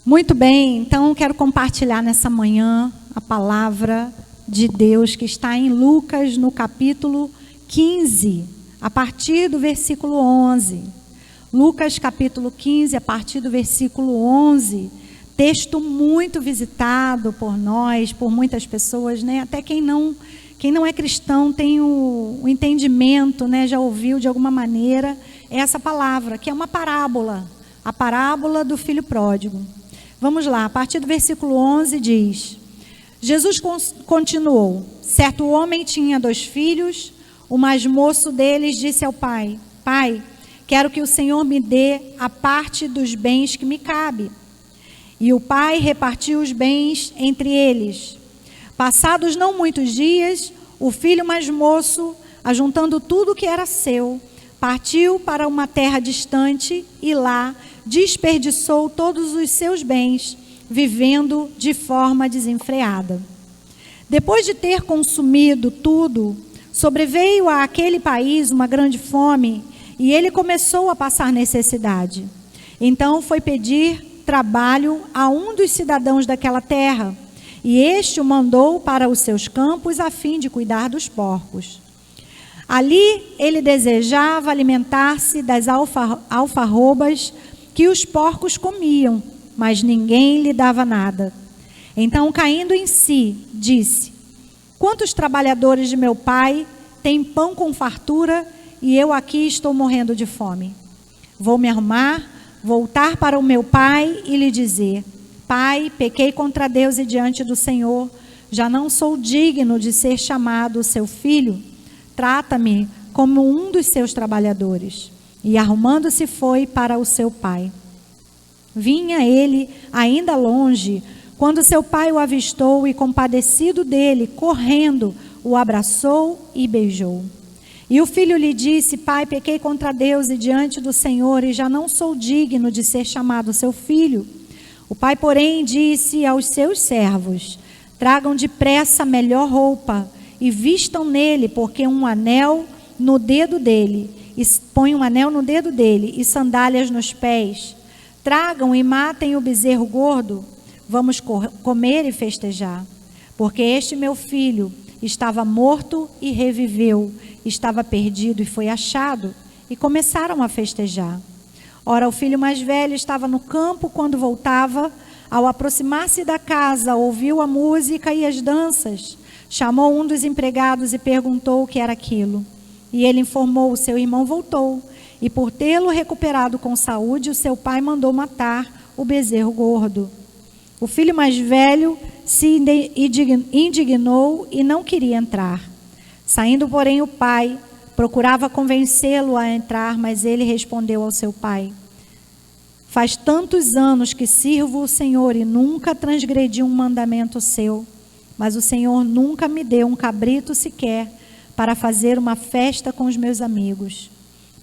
Muito bem, então quero compartilhar nessa manhã a palavra de Deus que está em Lucas, no capítulo 15, a partir do versículo 11. Lucas, capítulo 15, a partir do versículo 11. Texto muito visitado por nós, por muitas pessoas, né? Até quem não é cristão tem o entendimento, né? Já ouviu de alguma maneira essa palavra, que é uma parábola, a parábola do filho pródigo. Vamos lá, a partir do versículo 11 diz: Jesus continuou: certo homem tinha 2 filhos, o mais moço deles disse ao pai: Pai, quero que o Senhor me dê a parte dos bens que me cabe. E o pai repartiu os bens entre eles. Passados não muitos dias, o filho mais moço, ajuntando tudo o que era seu, partiu para uma terra distante e lá desperdiçou todos os seus bens, vivendo de forma desenfreada. Depois de ter consumido tudo, sobreveio àquele país uma grande fome e ele começou a passar necessidade. Então foi pedir trabalho a um dos cidadãos daquela terra, e este o mandou para os seus campos a fim de cuidar dos porcos. Ali ele desejava alimentar-se das alfarrobas que os porcos comiam, mas ninguém lhe dava nada. Então, caindo em si, disse: quantos trabalhadores de meu pai têm pão com fartura e eu aqui estou morrendo de fome? Vou me arrumar, voltar para o meu pai e lhe dizer: Pai, pequei contra Deus e diante do Senhor, já não sou digno de ser chamado seu filho. Trata-me como um dos seus trabalhadores. E arrumando-se foi para o seu pai. Vinha ele ainda longe, quando seu pai o avistou e, compadecido dele, correndo, o abraçou e beijou. E o filho lhe disse: Pai, pequei contra Deus e diante do Senhor, e já não sou digno de ser chamado seu filho. O pai, porém, disse aos seus servos: tragam depressa a melhor roupa e vistam nele, porque um anel no dedo dele, põe um anel no dedo dele e sandálias nos pés. Tragam e matem o bezerro gordo. Vamos comer e festejar. Porque este meu filho estava morto e reviveu, estava perdido e foi achado. E começaram a festejar. Ora, o filho mais velho estava no campo quando voltava. Ao aproximar-se da casa, ouviu a música e as danças. Chamou um dos empregados e perguntou o que era aquilo. E ele informou: o seu irmão voltou. E por tê-lo recuperado com saúde, o seu pai mandou matar o bezerro gordo. O filho mais velho se indignou e não queria entrar. Saindo, porém, o pai procurava convencê-lo a entrar, mas ele respondeu ao seu pai: faz tantos anos que sirvo o Senhor e nunca transgredi um mandamento seu, mas o Senhor nunca me deu um cabrito sequer para fazer uma festa com os meus amigos.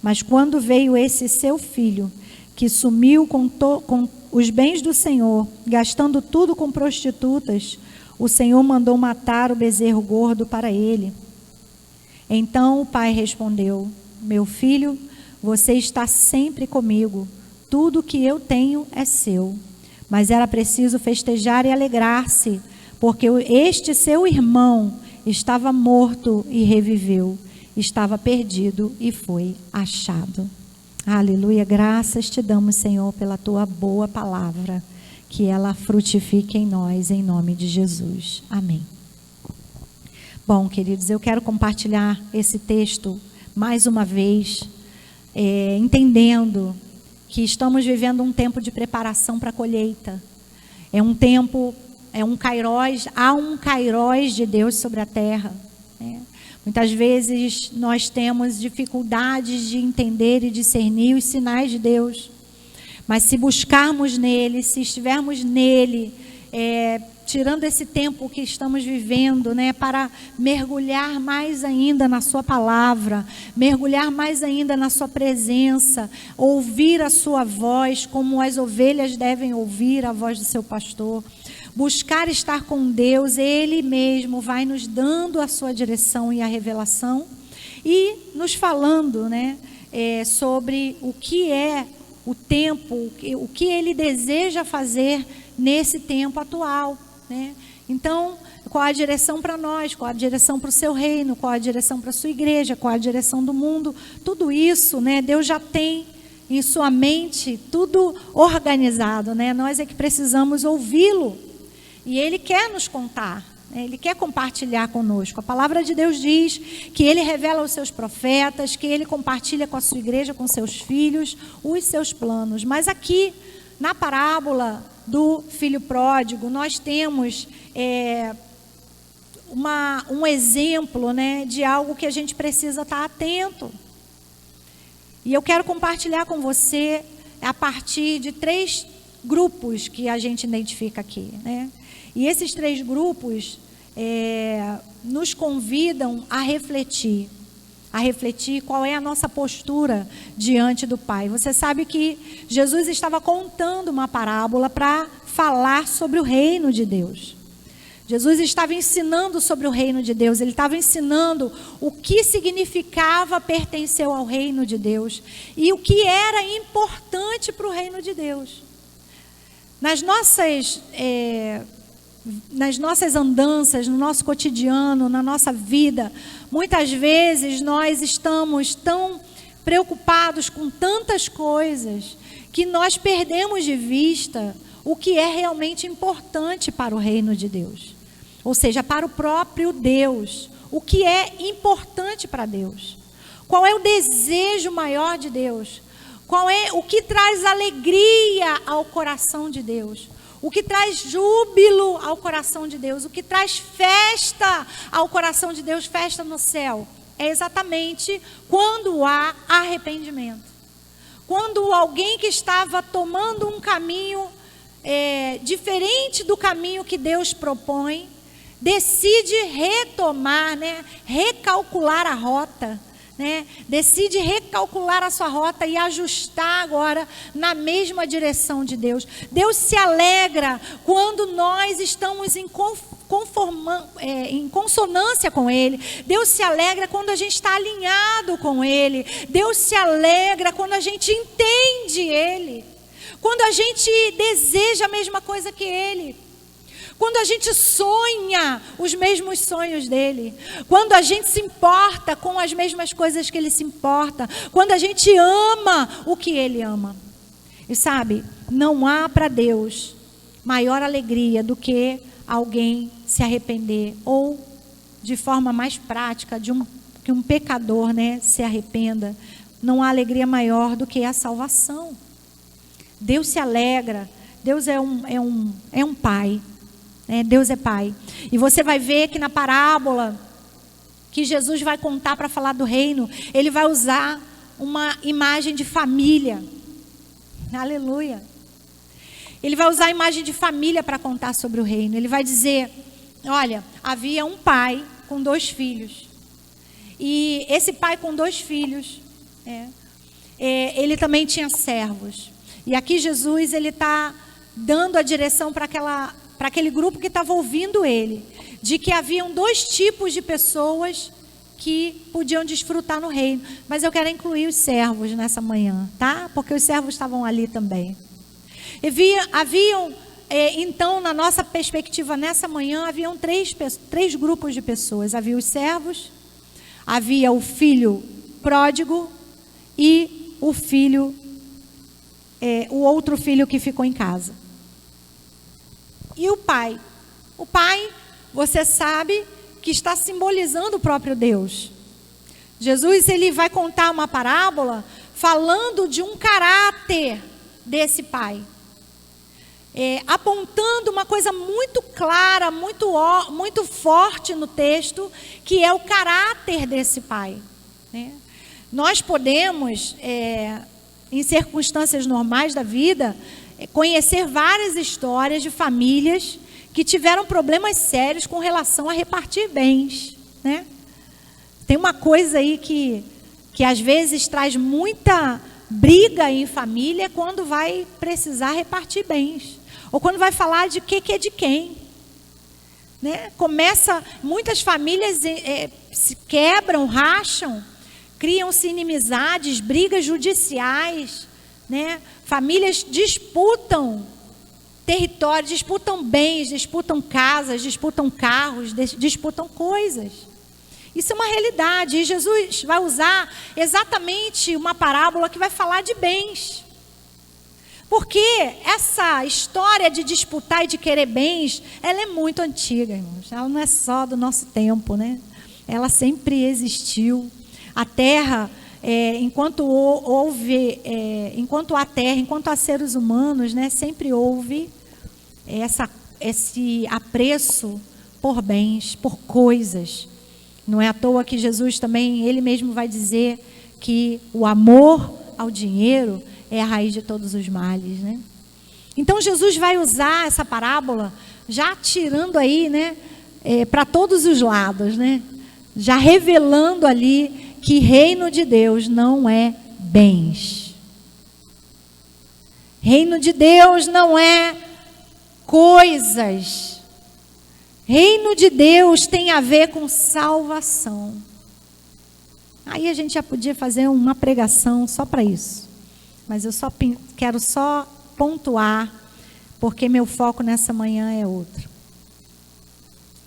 Mas quando veio esse seu filho, que sumiu com os bens do Senhor, gastando tudo com prostitutas, o Senhor mandou matar o bezerro gordo para ele. Então o pai respondeu: meu filho, você está sempre comigo, tudo que eu tenho é seu. Mas era preciso festejar e alegrar-se, porque este seu irmão estava morto e reviveu, estava perdido e foi achado. Aleluia, graças te damos, Senhor, pela tua boa palavra, que ela frutifique em nós, em nome de Jesus. Amém. Bom, queridos, eu quero compartilhar esse texto mais uma vez, entendendo que estamos vivendo um tempo de preparação para a colheita. É um tempo, kairos, há um kairos de Deus sobre a terra, né? Muitas vezes nós temos dificuldades de entender e discernir os sinais de Deus. Mas se buscarmos nele, se estivermos nele, tirando esse tempo que estamos vivendo, né, para mergulhar mais ainda na sua palavra, mergulhar mais ainda na sua presença, ouvir a sua voz, como as ovelhas devem ouvir a voz do seu pastor, buscar estar com Deus, Ele mesmo vai nos dando a sua direção e a revelação, e nos falando, né, sobre o que é o tempo, o que Ele deseja fazer nesse tempo atual, né? Então, qual a direção para nós, qual a direção para o seu reino, qual a direção para a sua igreja, qual a direção do mundo, tudo isso, né, Deus já tem em sua mente tudo organizado, né? Nós é que precisamos ouvi-lo, e Ele quer nos contar, né? Ele quer compartilhar conosco. A palavra de Deus diz que Ele revela aos seus profetas, que Ele compartilha com a sua igreja, com seus filhos, os seus planos. Mas aqui, na parábola do filho pródigo, nós temos um exemplo, né, de algo que a gente precisa estar atento. E eu quero compartilhar com você a partir de 3 grupos que a gente identifica aqui, né? E esses 3 grupos nos convidam a refletir qual é a nossa postura diante do Pai. Você sabe que Jesus estava contando uma parábola para falar sobre o reino de Deus. Jesus estava ensinando sobre o reino de Deus, ele estava ensinando o que significava pertencer ao reino de Deus e o que era importante para o reino de Deus. Nas nossas andanças, no nosso cotidiano, na nossa vida, muitas vezes nós estamos tão preocupados com tantas coisas que nós perdemos de vista o que é realmente importante para o reino de Deus. Ou seja, para o próprio Deus. O que é importante para Deus? Qual é o desejo maior de Deus? Qual é o que traz alegria ao coração de Deus? O que traz júbilo ao coração de Deus? O que traz festa ao coração de Deus, festa no céu? É exatamente quando há arrependimento. Quando alguém que estava tomando um caminho diferente do caminho que Deus propõe, decide retomar, né, recalcular a rota, né, decide recalcular a sua rota e ajustar agora na mesma direção de Deus. Deus se alegra quando nós estamos em consonância com Ele. Deus se alegra quando a gente está alinhado com Ele. Deus se alegra quando a gente entende Ele. Quando a gente deseja a mesma coisa que Ele. Quando a gente sonha os mesmos sonhos dele, quando a gente se importa com as mesmas coisas que ele se importa, quando a gente ama o que ele ama. E sabe, não há para Deus maior alegria do que alguém se arrepender, ou de forma mais prática, que um pecador, né, se arrependa. Não há alegria maior do que a salvação. Deus se alegra, Deus é um pai. Deus é Pai. E você vai ver que na parábola que Jesus vai contar para falar do reino, ele vai usar uma imagem de família. Aleluia. Ele vai usar a imagem de família para contar sobre o reino. Ele vai dizer, olha, havia um pai com 2 filhos. E esse pai com 2 filhos, ele também tinha servos. E aqui Jesus, ele está dando a direção para aquele grupo que estava ouvindo ele, de que haviam 2 tipos de pessoas que podiam desfrutar no reino. Mas eu quero incluir os servos nessa manhã, tá? Porque os servos estavam ali também. Então, na nossa perspectiva nessa manhã, haviam 3 grupos de pessoas. Havia os servos, havia o filho pródigo e o outro filho que ficou em casa. E o pai? O pai, você sabe que está simbolizando o próprio Deus. Jesus, ele vai contar uma parábola falando de um caráter desse pai. Apontando uma coisa muito clara, muito forte no texto, que é o caráter desse pai, né? Nós podemos, em circunstâncias normais da vida, conhecer várias histórias de famílias que tiveram problemas sérios com relação a repartir bens, né? Tem uma coisa aí que às vezes traz muita briga em família quando vai precisar repartir bens, ou quando vai falar de que é de quem, né? Muitas famílias se quebram, racham, criam-se inimizades, brigas judiciais, né? Famílias disputam território, disputam bens, disputam casas, disputam carros, disputam coisas. Isso é uma realidade. E Jesus vai usar exatamente uma parábola que vai falar de bens. Porque essa história de disputar e de querer bens, ela é muito antiga, irmãos. Ela não é só do nosso tempo, né? Ela sempre existiu. A terra, enquanto há terra, enquanto há seres humanos, né, sempre houve esse apreço por bens, por coisas. Não é à toa que Jesus também, ele mesmo vai dizer que o amor ao dinheiro é a raiz de todos os males, né? Então Jesus vai usar essa parábola já tirando aí, né, para todos os lados, né? Já revelando ali que reino de Deus não é bens. Reino de Deus não é coisas. Reino de Deus tem a ver com salvação. Aí a gente já podia fazer uma pregação só para isso. Mas eu quero só pontuar, porque meu foco nessa manhã é outro.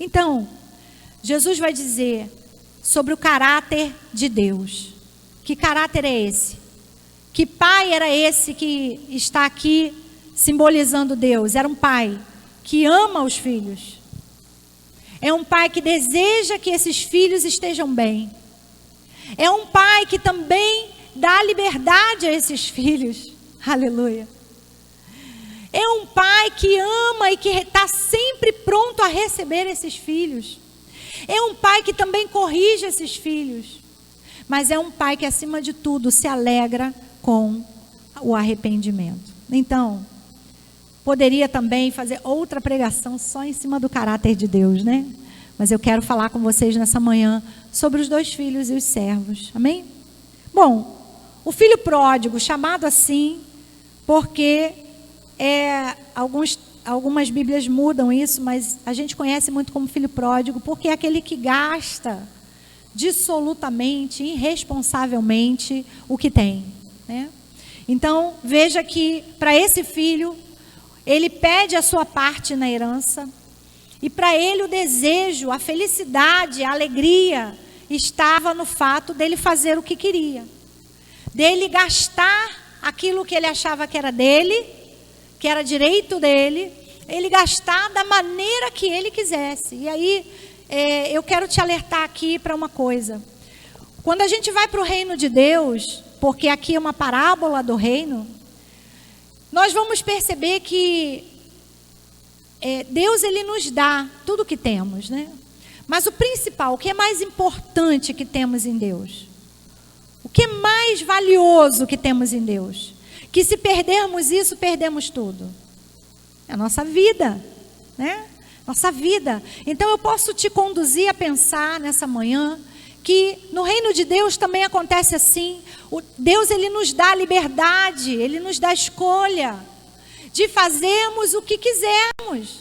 Então, Jesus vai dizer sobre o caráter de Deus. Que caráter é esse? Que pai era esse que está aqui simbolizando Deus? Era um pai que ama os filhos. É um pai que deseja que esses filhos estejam bem. É um pai que também dá liberdade a esses filhos. Aleluia. É um pai que ama e que está sempre pronto a receber esses filhos. É um pai que também corrige esses filhos. Mas é um pai que, acima de tudo, se alegra com o arrependimento. Então, poderia também fazer outra pregação só em cima do caráter de Deus, né? Mas eu quero falar com vocês nessa manhã sobre os 2 filhos e os servos. Amém? Bom, o filho pródigo, chamado assim, porque algumas Bíblias mudam isso, mas a gente conhece muito como filho pródigo, porque é aquele que gasta dissolutamente, irresponsavelmente o que tem, né? Então, veja que para esse filho, ele pede a sua parte na herança, e para ele o desejo, a felicidade, a alegria estava no fato dele fazer o que queria. Dele gastar aquilo que ele achava que era dele, que era direito dele, ele gastar da maneira que ele quisesse. E aí, eu quero te alertar aqui para uma coisa. Quando a gente vai para o reino de Deus, porque aqui é uma parábola do reino, nós vamos perceber que Deus, ele nos dá tudo o que temos, né? Mas o principal, o que é mais importante que temos em Deus? O que é mais valioso que temos em Deus? Que se perdermos isso, perdemos tudo. É a nossa vida, né? Nossa vida. Então eu posso te conduzir a pensar nessa manhã que no reino de Deus também acontece assim. Deus, ele nos dá liberdade, ele nos dá escolha de fazermos o que quisermos.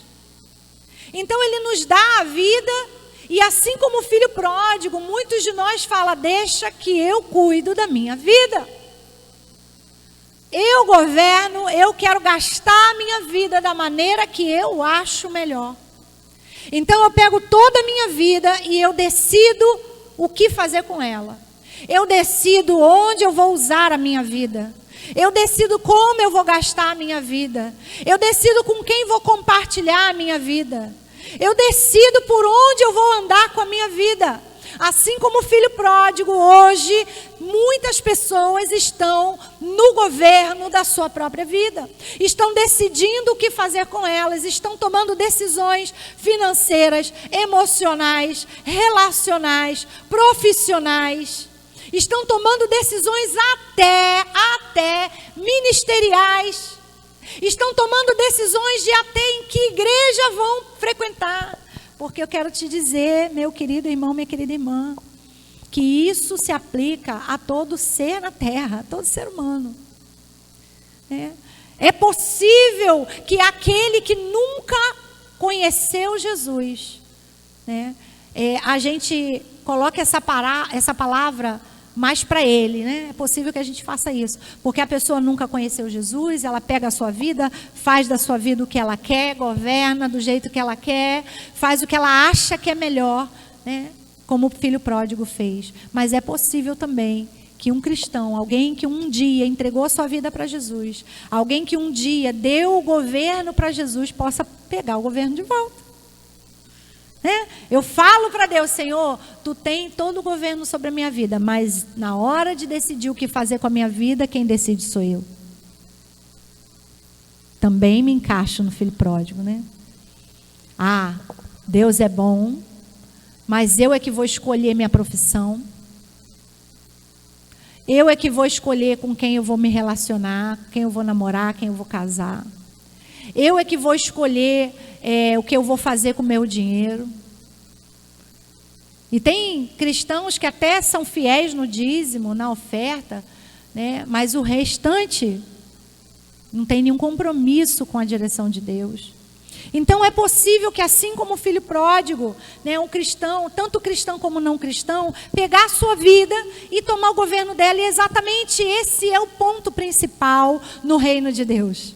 Então ele nos dá a vida. E assim como o filho pródigo, muitos de nós falam, deixa que eu cuido da minha vida. Eu governo, eu quero gastar a minha vida da maneira que eu acho melhor. Então eu pego toda a minha vida e eu decido o que fazer com ela. Eu decido onde eu vou usar a minha vida. Eu decido como eu vou gastar a minha vida. Eu decido com quem vou compartilhar a minha vida. Eu decido por onde eu vou andar com a minha vida. Assim como o filho pródigo, hoje, muitas pessoas estão no governo da sua própria vida. Estão decidindo o que fazer com elas. Estão tomando decisões financeiras, emocionais, relacionais, profissionais. Estão tomando decisões até ministeriais. Estão tomando decisões de até em que igreja vão frequentar. Porque eu quero te dizer, meu querido irmão, minha querida irmã, que isso se aplica a todo ser na terra, a todo ser humano. É possível que aquele que nunca conheceu Jesus, né, a gente coloca essa palavra mais para ele, né? É possível que a gente faça isso, porque a pessoa nunca conheceu Jesus, ela pega a sua vida, faz da sua vida o que ela quer, governa do jeito que ela quer, faz o que ela acha que é melhor, né? Como o filho pródigo fez. Mas é possível também que um cristão, alguém que um dia entregou a sua vida para Jesus, alguém que um dia deu o governo para Jesus, possa pegar o governo de volta. Né? Eu falo para Deus, Senhor, tu tem todo o governo sobre a minha vida, mas na hora de decidir o que fazer com a minha vida, quem decide sou eu. Também me encaixo no filho pródigo, né? Ah, Deus é bom, mas eu é que vou escolher minha profissão. Eu é que vou escolher com quem eu vou me relacionar, quem eu vou namorar, quem eu vou casar. Eu é que vou escolher o que eu vou fazer com o meu dinheiro. E tem cristãos que até são fiéis no dízimo, na oferta, né? Mas o restante não tem nenhum compromisso com a direção de Deus. Então é possível que, assim como o filho pródigo, né, um cristão, tanto cristão como não cristão, pegar a sua vida e tomar o governo dela. E exatamente esse é o ponto principal no reino de Deus.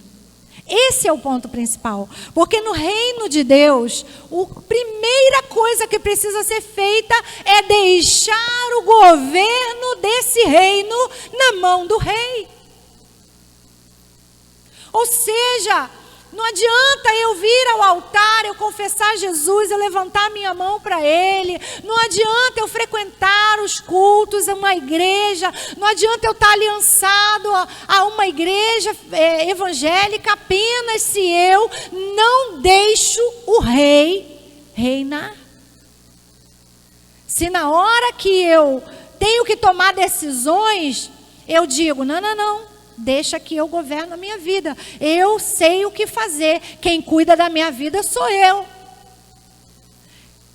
Esse é o ponto principal, porque no reino de Deus, a primeira coisa que precisa ser feita é deixar o governo desse reino na mão do rei. Ou seja, não adianta eu vir ao altar, eu confessar Jesus, eu levantar minha mão para Ele. Não adianta eu frequentar os cultos, uma igreja. Não adianta eu estar aliançado a uma igreja evangélica apenas se eu não deixo o rei reinar. Se na hora que eu tenho que tomar decisões, eu digo, não. Deixa que eu governo a minha vida. Eu sei o que fazer. Quem cuida da minha vida sou eu.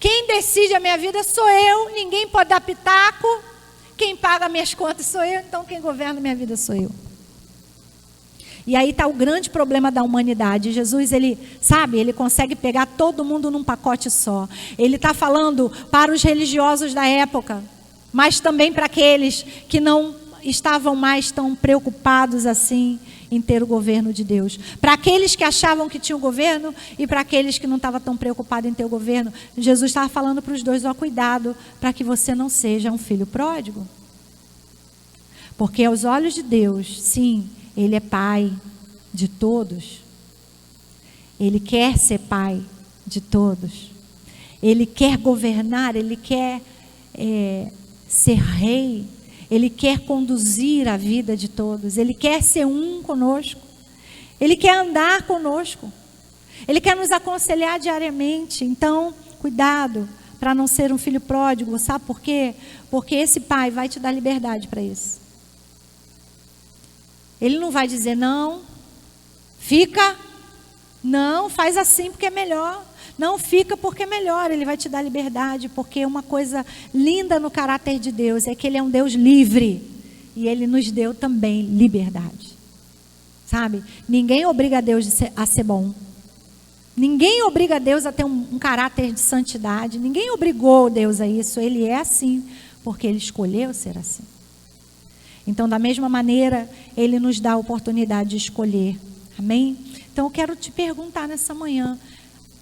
Quem decide a minha vida sou eu. Ninguém pode dar pitaco. Quem paga minhas contas sou eu. Então quem governa a minha vida sou eu. E aí está o grande problema da humanidade. Jesus, ele consegue pegar todo mundo num pacote só. Ele está falando para os religiosos da época, mas também para aqueles que não estavam mais tão preocupados assim em ter o governo de Deus. Para aqueles que achavam que tinham governo e para aqueles que não estavam tão preocupados em ter o governo, Jesus estava falando para os dois, cuidado para que você não seja um filho pródigo. Porque aos olhos de Deus, sim, Ele é pai de todos. Ele quer ser pai de todos. Ele quer governar, Ele quer ser rei. Ele quer conduzir a vida de todos. Ele quer ser um conosco. Ele quer andar conosco. Ele quer nos aconselhar diariamente. Então, cuidado para não ser um filho pródigo. Sabe por quê? Porque esse pai vai te dar liberdade para isso. Ele não vai dizer, não, fica, não, faz assim porque é melhor. Não, fica porque é melhor. Ele vai te dar liberdade, porque uma coisa linda no caráter de Deus é que Ele é um Deus livre. E Ele nos deu também liberdade. Sabe? Ninguém obriga a Deus a ser bom. Ninguém obriga a Deus a ter um caráter de santidade. Ninguém obrigou Deus a isso. Ele é assim, porque Ele escolheu ser assim. Então, da mesma maneira, Ele nos dá a oportunidade de escolher. Amém? Então, eu quero te perguntar nessa manhã,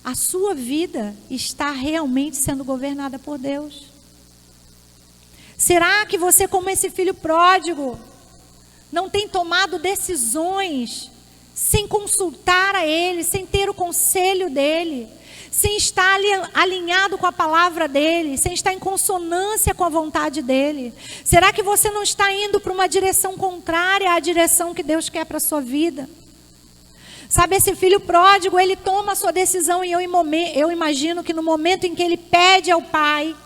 a sua vida está realmente sendo governada por Deus? Será que você, como esse filho pródigo, não tem tomado decisões sem consultar a Ele, sem ter o conselho dEle, sem estar alinhado com a palavra dEle, sem estar em consonância com a vontade dEle? Será que você não está indo para uma direção contrária à direção que Deus quer para a sua vida? Sabe, esse filho pródigo, ele toma a sua decisão e eu imagino que no momento em que ele pede ao pai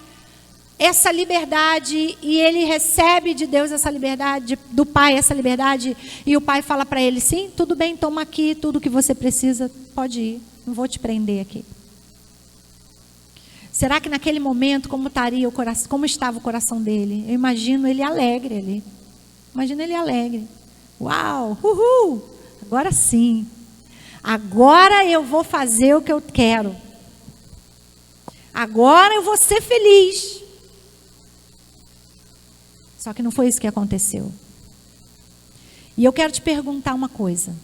essa liberdade e ele recebe de Deus essa liberdade, do pai essa liberdade, e o pai fala para ele, sim, tudo bem, toma aqui tudo que você precisa, pode ir, não vou te prender aqui. Será que naquele momento, como estava o coração dele? Eu imagino ele alegre ali. Imagino ele alegre. Uau, uhul, agora sim. Agora eu vou fazer o que eu quero. Agora eu vou ser feliz. Só que não foi isso que aconteceu. E eu quero te perguntar uma coisa.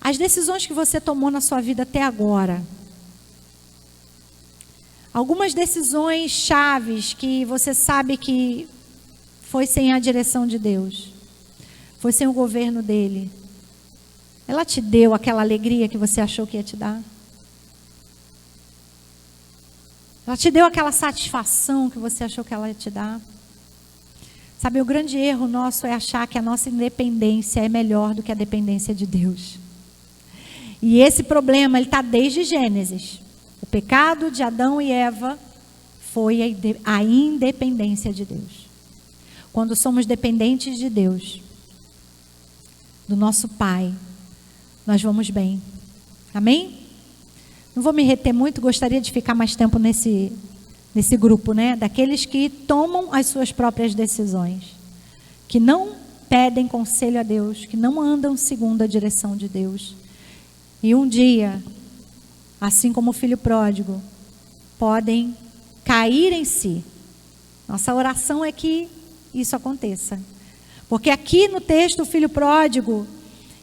As decisões que você tomou na sua vida até agora, algumas decisões chaves que você sabe que foi sem a direção de Deus, foi sem o governo dele, ela te deu aquela alegria que você achou que ia te dar? Ela te deu aquela satisfação que você achou que ela ia te dar? Sabe, o grande erro nosso é achar que a nossa independência é melhor do que a dependência de Deus. E esse problema, ele está desde Gênesis. O pecado de Adão e Eva foi a independência de Deus. Quando somos dependentes de Deus, do nosso Pai, nós vamos bem. Amém? Não vou me reter muito, gostaria de ficar mais tempo nesse grupo, né? Daqueles que tomam as suas próprias decisões, que não pedem conselho a Deus, que não andam segundo a direção de Deus. E um dia, assim como o filho pródigo, podem cair em si. Nossa oração é que isso aconteça. Porque aqui no texto, o filho pródigo,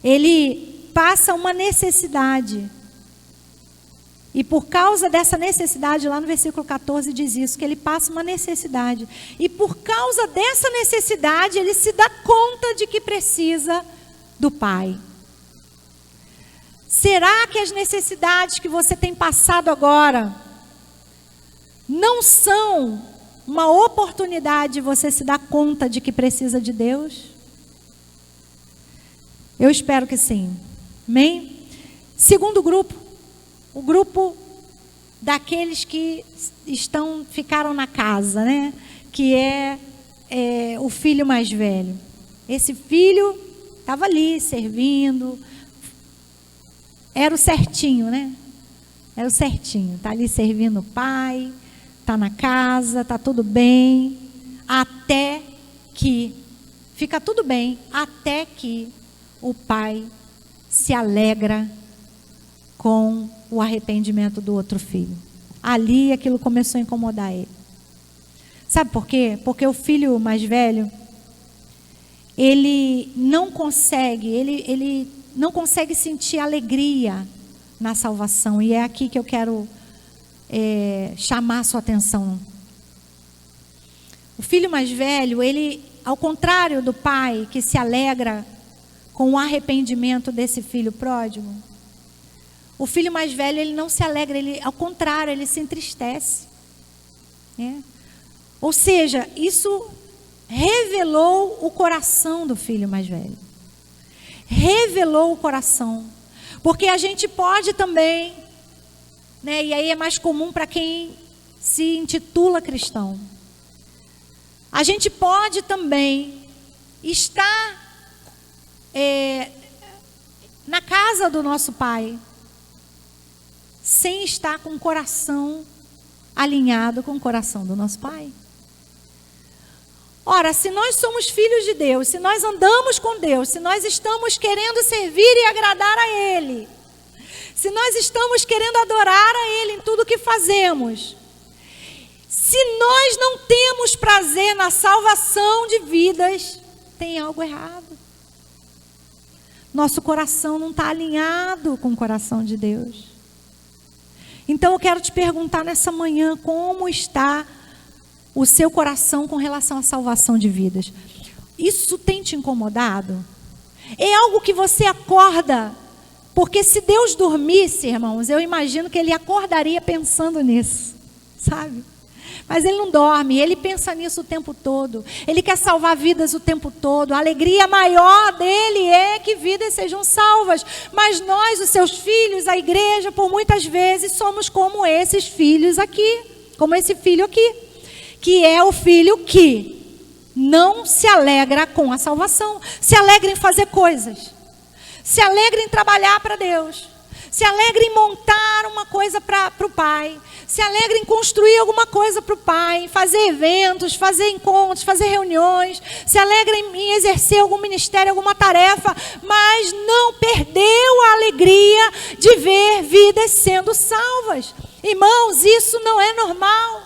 ele passa uma necessidade. E por causa dessa necessidade, lá no versículo 14 diz isso, que ele passa uma necessidade. E por causa dessa necessidade, ele se dá conta de que precisa do Pai. Será que as necessidades que você tem passado agora não são uma oportunidade de você se dar conta de que precisa de Deus? Eu espero que sim. Amém? Segundo grupo, o grupo daqueles que ficaram na casa, né? Que é o filho mais velho. Esse filho estava ali servindo. Era o certinho, né? Era o certinho. Está ali servindo o pai, está na casa, está tudo bem. Até que, fica tudo bem, até que o pai se alegra com o arrependimento do outro filho. Ali aquilo começou a incomodar ele. Sabe por quê? Porque o filho mais velho, ele não consegue sentir alegria na salvação. E é aqui que eu quero chamar a sua atenção. O filho mais velho, ele, ao contrário do pai que se alegra com o arrependimento desse filho pródigo, o filho mais velho, ele não se alegra, ao contrário, ele se entristece. Ou seja, isso revelou o coração do filho mais velho. Revelou o coração. Porque a gente pode também, né, e aí é mais comum para quem se intitula cristão. A gente pode também estar na casa do nosso pai, sem estar com o coração alinhado com o coração do nosso pai. Ora, se nós somos filhos de Deus, se nós andamos com Deus, se nós estamos querendo servir e agradar a Ele, se nós estamos querendo adorar a Ele em tudo que fazemos, se nós não temos prazer na salvação de vidas, tem algo errado. Nosso coração não está alinhado com o coração de Deus. Então eu quero te perguntar nessa manhã, como está o seu coração com relação à salvação de vidas? Isso tem te incomodado? É algo que você acorda? Porque se Deus dormisse, irmãos, eu imagino que Ele acordaria pensando nisso, sabe? Mas Ele não dorme, Ele pensa nisso o tempo todo. Ele quer salvar vidas o tempo todo. A alegria maior dEle é que vidas sejam salvas. Mas nós, os seus filhos, a igreja, por muitas vezes, somos como esses filhos aqui. Como esse filho aqui. Que é o filho que não se alegra com a salvação. Se alegra em fazer coisas. Se alegra em trabalhar para Deus. Se alegra em montar uma coisa para o Pai. Se alegra em construir alguma coisa para o Pai. Fazer eventos, fazer encontros, fazer reuniões. Se alegra em exercer algum ministério, alguma tarefa. Mas não perdeu a alegria de ver vidas sendo salvas. Irmãos, isso não é normal.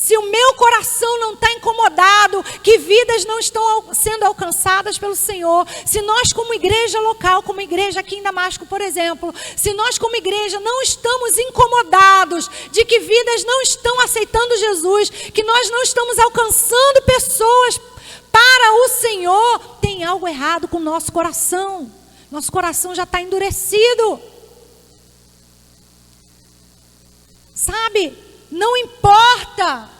se o meu coração não está incomodado, que vidas não estão sendo alcançadas pelo Senhor, se nós como igreja local, como igreja aqui em Damasco, por exemplo, se nós como igreja não estamos incomodados de que vidas não estão aceitando Jesus, que nós não estamos alcançando pessoas para o Senhor, tem algo errado com o nosso coração. Nosso coração já está endurecido. Sabe? Não importa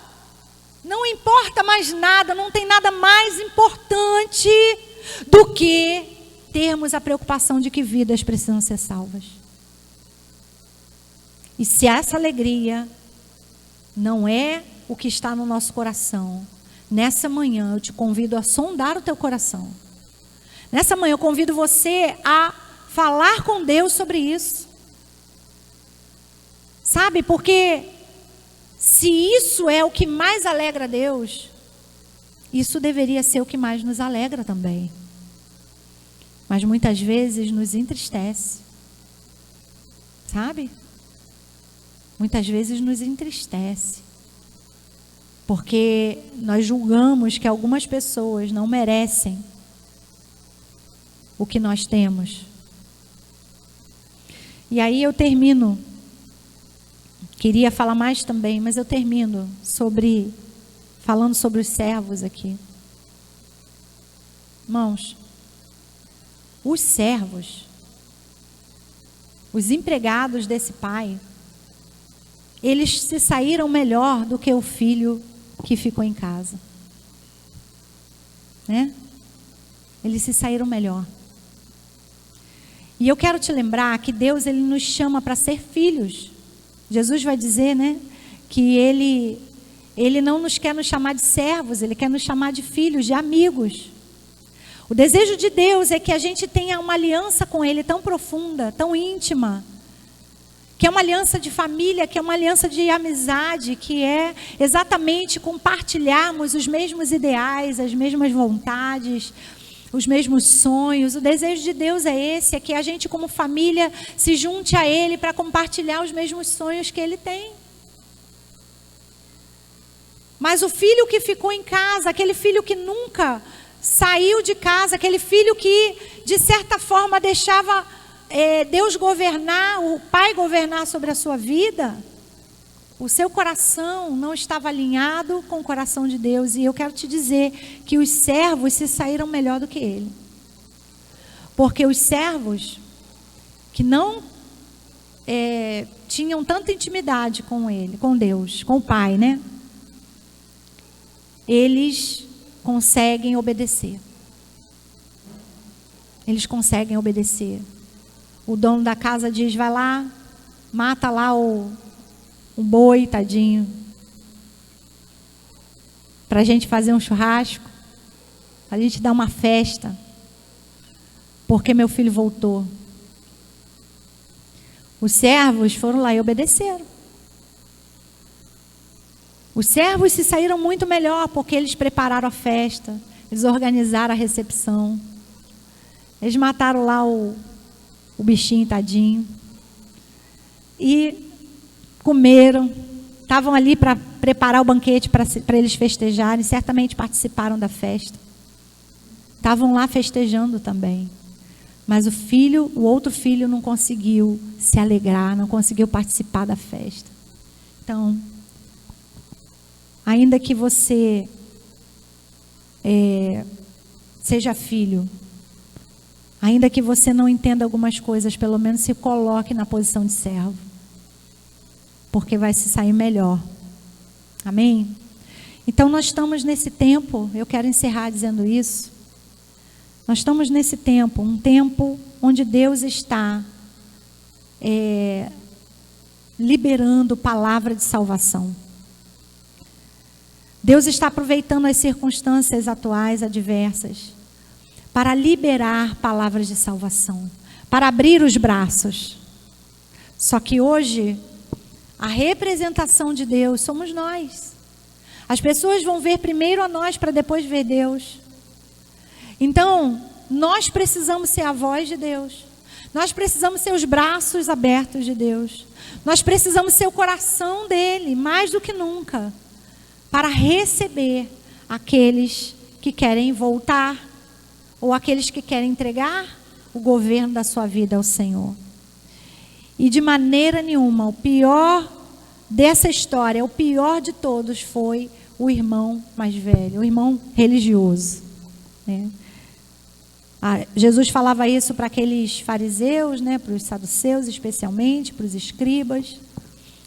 mais nada, não tem nada mais importante do que termos a preocupação de que vidas precisam ser salvas. E se essa alegria não é o que está no nosso coração, nessa manhã eu te convido a sondar o teu coração. Nessa manhã eu convido você a falar com Deus sobre isso. Sabe, porque se isso é o que mais alegra a Deus, isso deveria ser o que mais nos alegra também. Mas muitas vezes nos entristece. Sabe? Muitas vezes nos entristece. Porque nós julgamos que algumas pessoas não merecem o que nós temos. E aí eu termino. Queria falar mais também, mas eu termino falando sobre os servos aqui. Irmãos, os servos, os empregados desse pai, eles se saíram melhor do que o filho que ficou em casa. Né? Eles se saíram melhor. E eu quero te lembrar que Deus, Ele nos chama para ser filhos. Jesus vai dizer, né, que ele não nos quer nos chamar de servos, Ele quer nos chamar de filhos, de amigos. O desejo de Deus é que a gente tenha uma aliança com Ele tão profunda, tão íntima, que é uma aliança de família, que é uma aliança de amizade, que é exatamente compartilharmos os mesmos ideais, as mesmas vontades, os mesmos sonhos. O desejo de Deus é esse, é que a gente como família se junte a Ele para compartilhar os mesmos sonhos que Ele tem. Mas o filho que ficou em casa, aquele filho que nunca saiu de casa, aquele filho que de certa forma deixava Deus governar, o pai governar sobre a sua vida, o seu coração não estava alinhado com o coração de Deus. E eu quero te dizer que os servos se saíram melhor do que ele. Porque os servos que não tinham tanta intimidade com ele, com Deus, com o Pai, né? Eles conseguem obedecer. Eles conseguem obedecer. O dono da casa diz, vai lá, mata lá o boi, tadinho, para a gente fazer um churrasco, para a gente dar uma festa, porque meu filho voltou. Os servos foram lá e obedeceram. Os servos se saíram muito melhor, porque eles prepararam a festa, eles organizaram a recepção, eles mataram lá o bichinho, tadinho, e comeram, estavam ali para preparar o banquete para eles festejarem, certamente participaram da festa. Estavam lá festejando também. Mas o outro filho não conseguiu se alegrar, não conseguiu participar da festa. Então, ainda que você seja filho, ainda que você não entenda algumas coisas, pelo menos se coloque na posição de servo. Porque vai se sair melhor. Amém? Então nós estamos nesse tempo, eu quero encerrar dizendo isso. Nós estamos nesse tempo, um tempo onde Deus está liberando palavra de salvação. Deus está aproveitando as circunstâncias atuais, adversas, para liberar palavras de salvação, para abrir os braços. Só que hoje a representação de Deus somos nós. As pessoas vão ver primeiro a nós para depois ver Deus. Então, nós precisamos ser a voz de Deus. Nós precisamos ser os braços abertos de Deus. Nós precisamos ser o coração dele, mais do que nunca. para receber aqueles que querem voltar ou aqueles que querem entregar o governo da sua vida ao Senhor. E de maneira nenhuma, o pior dessa história, o pior de todos foi o irmão mais velho, o irmão religioso, né? Jesus falava isso para aqueles fariseus, né, para os saduceus especialmente, para os escribas,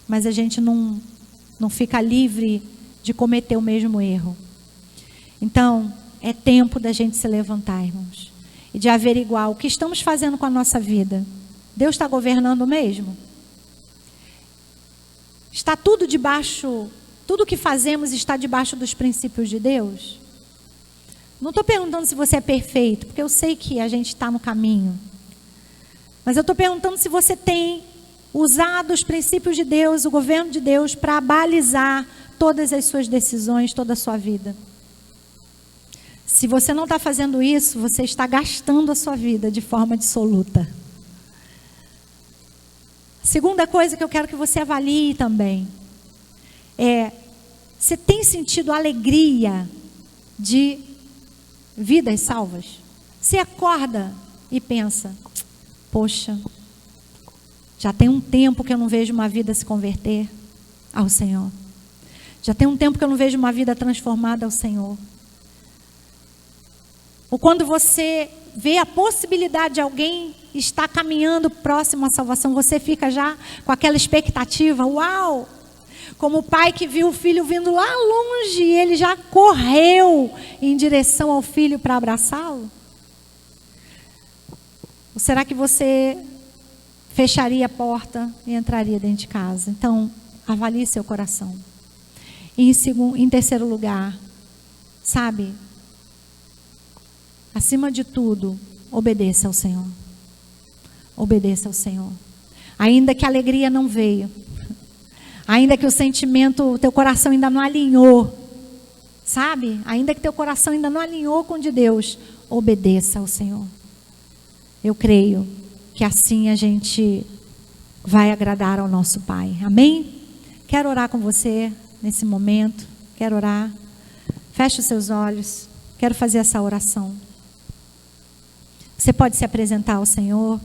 mas a gente não fica livre de cometer o mesmo erro. Então, é tempo da gente se levantar, irmãos, e de averiguar o que estamos fazendo com a nossa vida. Deus está governando mesmo? Está tudo que fazemos está debaixo dos princípios de Deus? Não estou perguntando se você é perfeito, porque eu sei que a gente está no caminho. Mas eu estou perguntando se você tem usado os princípios de Deus, o governo de Deus, para balizar todas as suas decisões, toda a sua vida. Se você não está fazendo isso, você está gastando a sua vida de forma dissoluta. Segunda coisa que eu quero que você avalie também é: você tem sentido alegria de vidas salvas? Você acorda e pensa: poxa, já tem um tempo que eu não vejo uma vida se converter ao Senhor. Já tem um tempo que eu não vejo uma vida transformada ao Senhor. Ou quando você vê a possibilidade de alguém estar caminhando próximo à salvação, você fica já com aquela expectativa: uau! Como o pai que viu o filho vindo lá longe, e ele já correu em direção ao filho para abraçá-lo? Ou será que você fecharia a porta e entraria dentro de casa? Então, avalie seu coração. E em terceiro lugar, sabe, acima de tudo, obedeça ao Senhor. Obedeça ao Senhor. Ainda que a alegria não veio, ainda que o sentimento, o teu coração ainda não alinhou, sabe? Ainda que teu coração ainda não alinhou com o de Deus, obedeça ao Senhor. Eu creio que assim a gente vai agradar ao nosso Pai. Amém? Quero orar com você nesse momento. Quero orar. Feche os seus olhos. Quero fazer essa oração. Você pode se apresentar ao Senhor,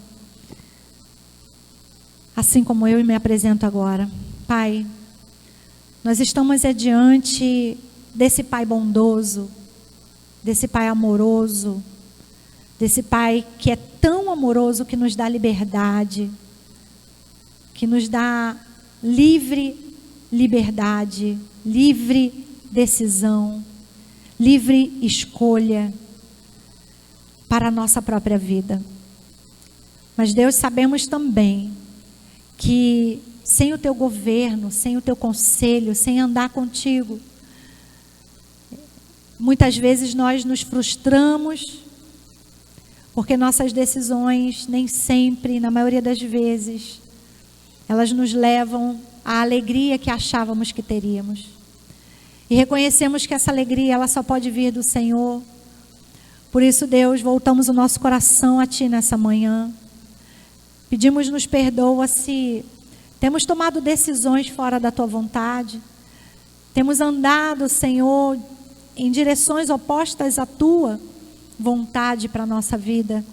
assim como eu me apresento agora. Pai, nós estamos diante desse Pai bondoso, desse Pai amoroso, desse Pai que é tão amoroso, que nos dá liberdade, que nos dá livre liberdade, livre decisão, livre escolha para a nossa própria vida. Mas Deus, sabemos também que sem o teu governo, sem o teu conselho, sem andar contigo, muitas vezes nós nos frustramos, porque nossas decisões nem sempre, na maioria das vezes, elas nos levam à alegria que achávamos que teríamos. E reconhecemos que essa alegria, ela só pode vir do Senhor. Por isso, Deus, voltamos o nosso coração a Ti nessa manhã. Pedimos, nos perdoa se temos tomado decisões fora da Tua vontade. Temos andado, Senhor, em direções opostas à Tua vontade para a nossa vida.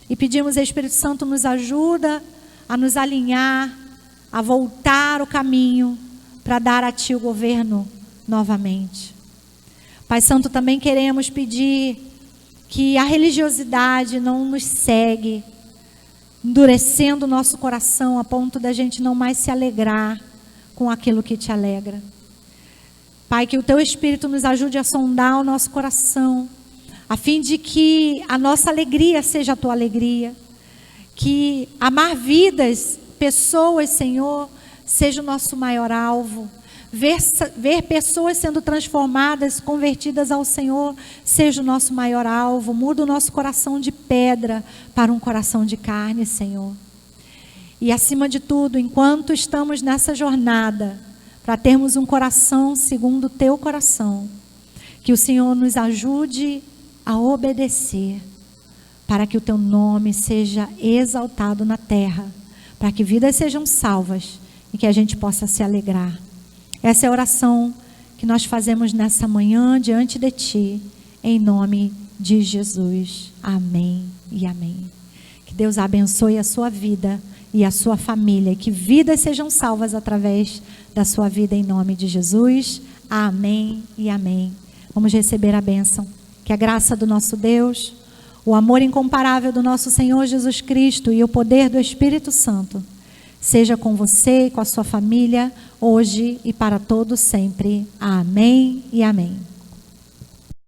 E pedimos, Espírito Santo, nos ajuda a nos alinhar, a voltar o caminho para dar a Ti o governo novamente. Pai Santo, também queremos pedir que a religiosidade não nos segue, endurecendo o nosso coração a ponto da gente não mais se alegrar com aquilo que Te alegra. Pai, que o Teu Espírito nos ajude a sondar o nosso coração, a fim de que a nossa alegria seja a Tua alegria, que amar vidas, pessoas, Senhor, seja o nosso maior alvo. Ver pessoas sendo transformadas, convertidas ao Senhor, seja o nosso maior alvo. Muda o nosso coração de pedra para um coração de carne, Senhor. E acima de tudo, enquanto estamos nessa jornada, para termos um coração segundo o Teu coração, que o Senhor nos ajude a obedecer, para que o Teu nome seja exaltado na terra, para que vidas sejam salvas e que a gente possa se alegrar. Essa é a oração que que nós fazemos nessa manhã diante de Ti, em nome de Jesus. Amém e amém. Que Deus abençoe a sua vida e a sua família, que vidas sejam salvas através da sua vida, em nome de Jesus. Amém e amém. Vamos receber a bênção. Que a graça do nosso Deus, o amor incomparável do nosso Senhor Jesus Cristo e o poder do Espírito Santo seja com você e com a sua família, hoje e para todo sempre. Amém e amém.